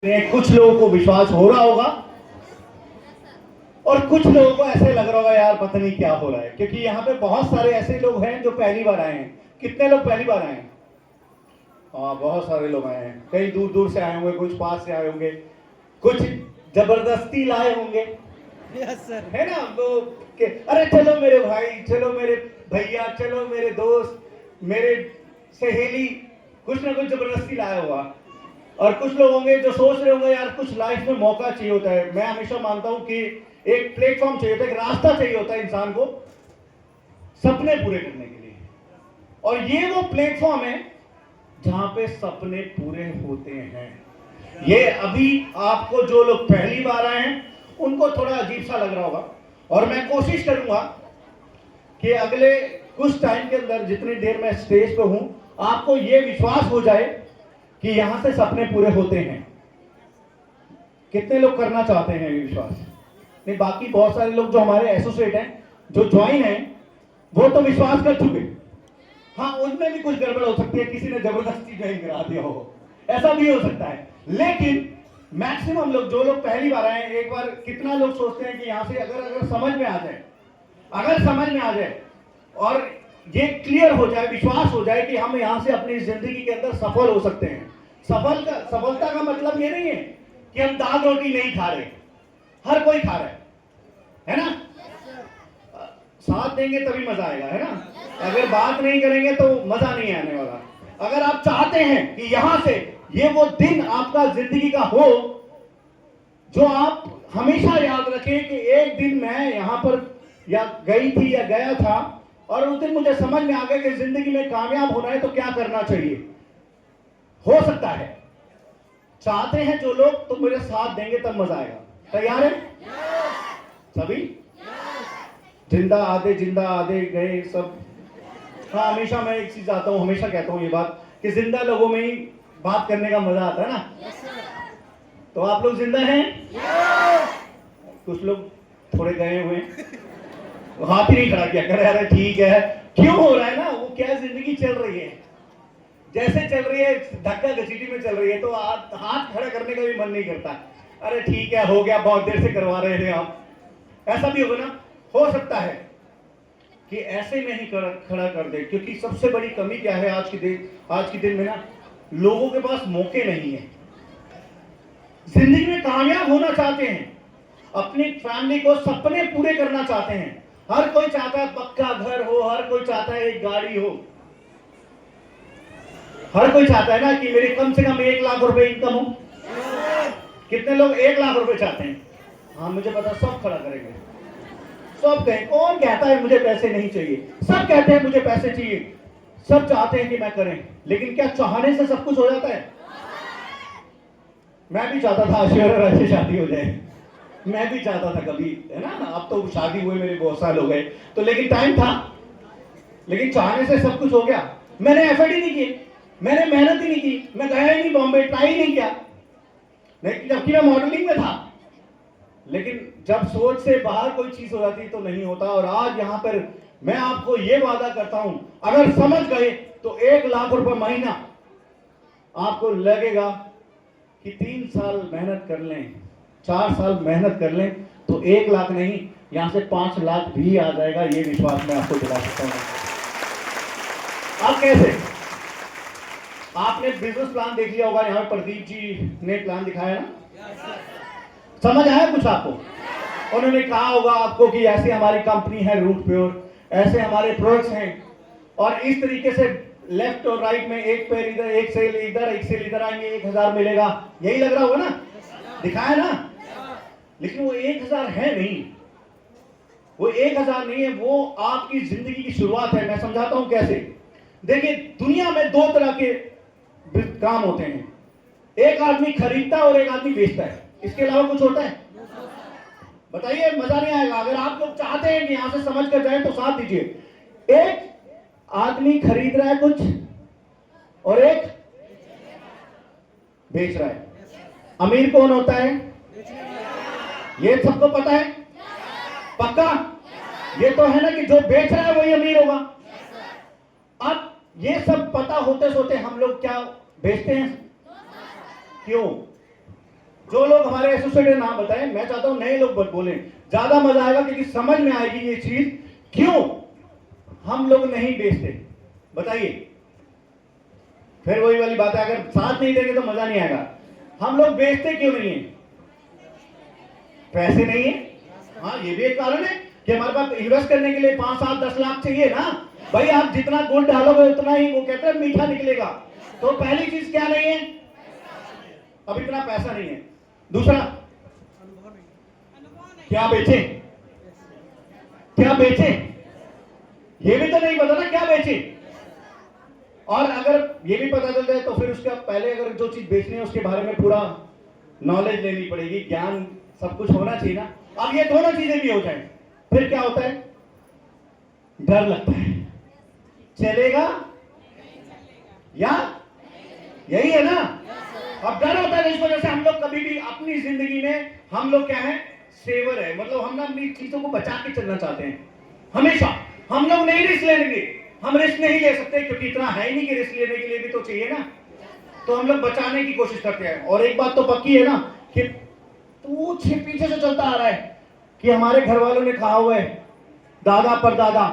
कुछ लोगों को विश्वास हो रहा होगा और कुछ लोगों को ऐसे लग रहा होगा यार पता नहीं क्या हो रहा है, क्योंकि यहाँ पे बहुत सारे ऐसे लोग हैं जो पहली बार आए हैं। कितने लोग पहली बार आए हैं? हाँ, बहुत सारे लोग आए हैं। कई दूर दूर से आए होंगे, कुछ पास से आए होंगे, कुछ जबरदस्ती लाए होंगे। Yes sir. है ना वो अरे चलो मेरे भाई, चलो मेरे भैया, चलो मेरे दोस्त, मेरे सहेली, कुछ ना कुछ जबरदस्ती लाया होगा। और कुछ लोग होंगे जो सोच रहे होंगे यार कुछ लाइफ में मौका चाहिए होता है। मैं हमेशा मानता हूं कि एक प्लेटफॉर्म चाहिए होता है, एक रास्ता चाहिए होता है इंसान को सपने पूरे करने के लिए। और ये वो प्लेटफॉर्म है जहां पे सपने पूरे होते हैं। ये अभी आपको जो लोग पहली बार आए हैं उनको थोड़ा अजीब सा लग रहा होगा, और मैं कोशिश करूंगा कि अगले कुछ टाइम के अंदर, जितनी देर मैं स्टेज पे हूं, आपको ये विश्वास हो जाए कि यहां से सपने पूरे होते हैं। कितने लोग करना चाहते हैं ये विश्वास? नहीं, बाकी बहुत सारे लोग जो हमारे एसोसिएट हैं, जो ज्वाइन हैं, वो तो विश्वास कर चुके। हाँ, उनमें भी कुछ गड़बड़ हो सकती है, किसी ने जबरदस्ती ज्वाइन करा दिया हो, ऐसा भी हो सकता है। लेकिन मैक्सिमम लोग, जो लोग पहली बार आए, एक बार कितना लोग सोचते हैं कि यहां से अगर समझ में आ जाए, अगर समझ में आ जाए और ये क्लियर हो जाए, विश्वास हो जाए कि हम यहां से अपनी जिंदगी के अंदर सफल हो सकते हैं। सफलता का मतलब ये नहीं है कि हम दाल रोटी नहीं खा रहे, हर कोई खा रहा है ना? साथ देंगे तभी मजा आएगा, है ना? अगर बात नहीं करेंगे तो मजा नहीं आने वाला। अगर आप चाहते हैं कि यहां से ये वो दिन आपका जिंदगी का हो जो आप हमेशा याद रखें कि एक दिन मैं यहां पर या गई थी या गया था और उस दिन मुझे समझ में आ गया कि जिंदगी में कामयाब होना है तो क्या करना चाहिए, हो सकता है। चाहते हैं जो लोग तो मेरे साथ देंगे तब मजा आएगा। तैयार है सभी? जिंदा आधे गए सब। हाँ, हमेशा मैं एक चीज आता हूं, हमेशा कहता हूं ये बात कि जिंदा लोगों में ही बात करने का मजा आता है ना। तो आप लोग जिंदा हैं? कुछ लोग थोड़े गए हुए हाथ ही नहीं खड़ा किया, करे अरे ठीक है। क्यों हो रहा है ना, वो क्या जिंदगी चल रही है, जैसे चल रही है, धक्का घसीटी में चल रही है, तो हाथ खड़ा करने का भी मन नहीं करता। अरे ठीक है, हो गया, बहुत देर से करवा रहे थे आप, ऐसा भी होगा ना। हो सकता है कि ऐसे में ही खड़ा कर दे, क्योंकि सबसे बड़ी कमी क्या है आज की दिन में ना, लोगों के पास मौके नहीं है। जिंदगी में कामयाब होना चाहते हैं, अपनी फैमिली को सपने पूरे करना चाहते हैं। हर कोई चाहता है पक्का घर हो, हर कोई चाहता है एक गाड़ी हो, हर कोई चाहता है ना कि मेरी कम से कम 1 लाख रुपए इनकम हो। कितने लोग 1 लाख रुपए चाहते हैं? हाँ, मुझे पता, सब खड़ा करेंगे। सब कहें, कौन कहता है मुझे पैसे नहीं चाहिए? सब कहते हैं मुझे पैसे चाहिए, सब चाहते हैं कि मैं करें। लेकिन क्या चाहने से सब कुछ हो जाता है? मैं भी चाहता था आशीर्वाद अच्छी शादी हो जाए, मैं भी चाहता था कभी, है ना? अब तो शादी हुए मेरे बहुत साल हो गए, तो लेकिन टाइम था। लेकिन चाहने से सब कुछ हो गया। मैंने एफर्ट ही नहीं किए, मैंने मेहनत ही नहीं की, मैं गया ही नहीं बॉम्बे, ट्राई नहीं किया, जबकि मैं मॉडलिंग में था। लेकिन जब सोच से बाहर कोई चीज हो जाती तो नहीं होता। और आज यहां पर मैं आपको यह वादा करता हूं, अगर समझ गए तो 1 लाख रुपए महीना आपको लगेगा कि 3 साल मेहनत कर लें, 4 साल मेहनत कर लें तो 1 लाख नहीं, यहां से 5 लाख भी आ जाएगा। ये विश्वास मैं आपको दिला सकता हूं। आप कैसे? आपने बिजनेस प्लान देख लिया होगा, यहां प्रदीप जी ने प्लान दिखाया ना, समझ आया कुछ आपको? उन्होंने कहा होगा आपको कि ऐसे हमारी कंपनी है रूट प्योर, ऐसे हमारे प्रोडक्ट्स हैं, और इस तरीके से लेफ्ट और राइट में एक पैर इधर, एक सेल इधर, एक सेल इधर आएंगे, 1000 मिलेगा। यही लग रहा होगा ना, दिखाया ना? लेकिन वो 1000 है नहीं, वो 1000 नहीं है, वो आपकी जिंदगी की शुरुआत है। मैं समझाता हूं कैसे। देखिए, दुनिया में 2 तरह के काम होते हैं, एक आदमी खरीदता है और एक आदमी बेचता है। इसके अलावा कुछ होता है? बताइए, मजा नहीं आएगा। अगर आप लोग चाहते हैं कि यहां से समझ कर जाए तो साथ दीजिए। एक आदमी खरीद रहा है कुछ और एक बेच रहा है। अमीर कौन होता है? ये सबको पता है? पक्का? ये तो है ना कि जो बेच रहा है वही अमीर होगा। अब ये सब पता होते सोते हम लोग क्या बेचते हैं? क्यों? जो लोग हमारे एसोसिएट नाम बताएं, मैं चाहता हूं नए लोग बोलें, ज्यादा मजा आएगा क्योंकि समझ में आएगी ये चीज क्यों हम लोग नहीं बेचते। बताइए, फिर वही वाली बात है, अगर साथ नहीं देंगे तो मजा नहीं आएगा। हम लोग बेचते क्यों नहीं है? पैसे नहीं है। हाँ, ये भी एक कारण है कि हमारे पास इन्वेस्ट करने के लिए 5, 7, 10 लाख चाहिए ना भाई। आप जितना गुड़ डालोगे उतना ही वो कहते हैं मीठा निकलेगा। तो पहली चीज क्या नहीं है? अब इतना पैसा नहीं है। दूसरा, क्या बेचे, क्या बेचे, ये भी तो नहीं पता ना क्या बेचे। और अगर ये भी पता चल जाए तो फिर उसका पहले अगर जो चीज बेचनी है उसके बारे में पूरा नॉलेज लेनी पड़ेगी, ज्ञान सब कुछ होना चाहिए ना। अब ये दोनों चीजें भी हो जाए फिर क्या होता है? डर लगता है, चलेगा या यही है ना। अब डर होता है, इस वजह से हम लोग कभी भी अपनी जिंदगी में हम लोग क्या है? सेवर है, मतलब हम ना अपनी चीजों को बचा के चलना चाहते हैं। हमेशा हम लोग नहीं रिस्क लेंगे, हम रिस्क नहीं ले सकते क्योंकि इतना है नहीं कि रिस्क लेने के लिए भी तो चाहिए ना। तो हम लोग बचाने की कोशिश करते हैं। और एक बात तो पक्की है ना कि पीछे से चलता आ रहा है कि हमारे घर वालों ने कहा हुआ है, दादा परदादा